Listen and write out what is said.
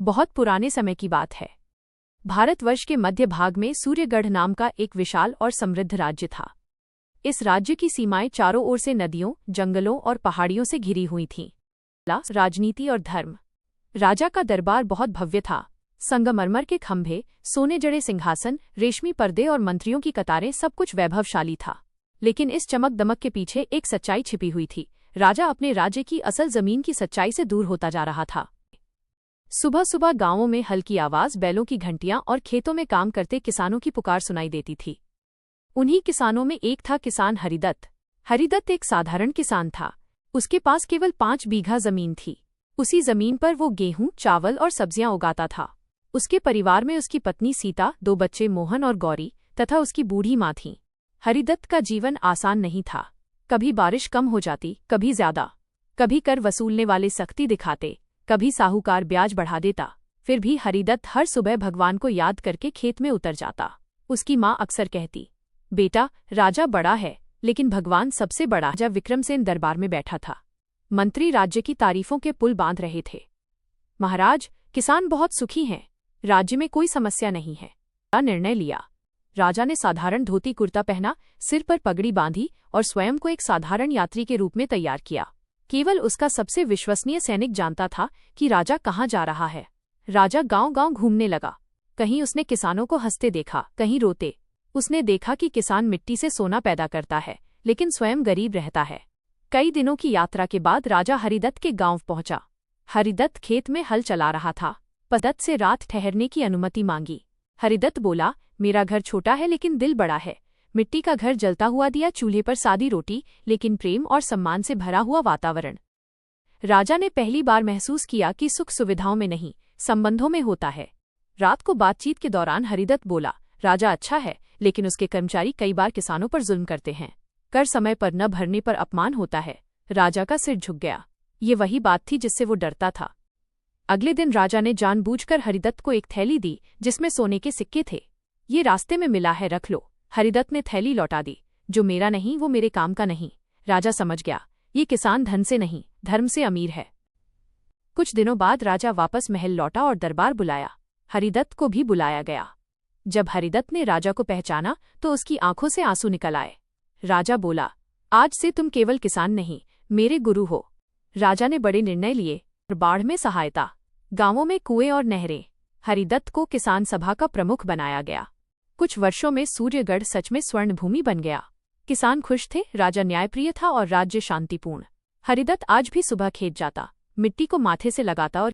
बहुत पुराने समय की बात है। भारतवर्ष के मध्य भाग में सूर्यगढ़ नाम का एक विशाल और समृद्ध राज्य था। इस राज्य की सीमाएं चारों ओर से नदियों, जंगलों और पहाड़ियों से घिरी हुई थीं। राजनीति और धर्म। राजा का दरबार बहुत भव्य था। संगमरमर के खंभे, सोने जड़े सिंहासन, रेशमी पर्दे और मंत्रियों की कतारें, सब कुछ वैभवशाली था। लेकिन इस चमक दमक के पीछे एक सच्चाई छिपी हुई थी। राजा अपने राज्य की असल जमीन की सच्चाई से दूर होता जा रहा था। सुबह सुबह गांवों में हल्की आवाज, बैलों की घंटियां और खेतों में काम करते किसानों की पुकार सुनाई देती थी। उन्हीं किसानों में एक था किसान हरिदत्त। हरिदत्त एक साधारण किसान था। उसके पास केवल 5 बीघा जमीन थी। उसी जमीन पर वो गेहूं, चावल और सब्जियां उगाता था। उसके परिवार में उसकी पत्नी सीता, 2 बच्चे मोहन और गौरी तथा उसकी बूढ़ी माँ थीं। हरिदत्त का जीवन आसान नहीं था। कभी बारिश कम हो जाती, कभी ज्यादा। कभी कर वसूलने वाले सख्ती दिखाते, कभी साहूकार ब्याज बढ़ा देता। फिर भी हरिदत्त हर सुबह भगवान को याद करके खेत में उतर जाता। उसकी माँ अक्सर कहती, बेटा, राजा बड़ा है लेकिन भगवान सबसे बड़ा। जब विक्रमसेन दरबार में बैठा था, मंत्री राज्य की तारीफों के पुल बांध रहे थे। महाराज, किसान बहुत सुखी हैं, राज्य में कोई समस्या नहीं है। निर्णय लिया। राजा ने साधारण धोती कुर्ता पहना, सिर पर पगड़ी बांधी और स्वयं को एक साधारण यात्री के रूप में तैयार किया। केवल उसका सबसे विश्वसनीय सैनिक जानता था कि राजा कहाँ जा रहा है। राजा गांव-गांव घूमने लगा। कहीं उसने किसानों को हंसते देखा, कहीं रोते। उसने देखा कि किसान मिट्टी से सोना पैदा करता है लेकिन स्वयं गरीब रहता है। कई दिनों की यात्रा के बाद राजा हरिदत्त के गांव पहुंचा। हरिदत्त खेत में हल चला रहा था। हरिदत्त से रात ठहरने की अनुमति मांगी। हरिदत्त बोला, मेरा घर छोटा है लेकिन दिल बड़ा है। मिट्टी का घर, जलता हुआ दिया, चूल्हे पर सादी रोटी, लेकिन प्रेम और सम्मान से भरा हुआ वातावरण। राजा ने पहली बार महसूस किया कि सुख सुविधाओं में नहीं, संबंधों में होता है। रात को बातचीत के दौरान हरिदत्त बोला, राजा अच्छा है लेकिन उसके कर्मचारी कई बार किसानों पर जुल्म करते हैं। कर समय पर न भरने पर अपमान होता है। राजा का सिर झुक गया। ये वही बात थी जिससे वो डरता था। अगले दिन राजा ने जानबूझकर हरिदत्त को एक थैली दी जिसमें सोने के सिक्के थे। ये रास्ते में मिला है, रख लो। हरिदत्त ने थैली लौटा दी। जो मेरा नहीं वो मेरे काम का नहीं। राजा समझ गया, ये किसान धन से नहीं, धर्म से अमीर है। कुछ दिनों बाद राजा वापस महल लौटा और दरबार बुलाया। हरिदत्त को भी बुलाया गया। जब हरिदत्त ने राजा को पहचाना तो उसकी आंखों से आंसू निकल आए। राजा बोला, आज से तुम केवल किसान नहीं, मेरे गुरु हो। राजा ने बड़े निर्णय लिए। बाढ़ में सहायता, गांवों में कुएं और नहरें। हरिदत्त को किसान सभा का प्रमुख बनाया गया। कुछ वर्षों में सूर्यगढ़ सच में स्वर्ण भूमि बन गया। किसान खुश थे, राजा न्यायप्रिय था और राज्य शांतिपूर्ण। हरिदत्त आज भी सुबह खेत जाता, मिट्टी को माथे से लगाता और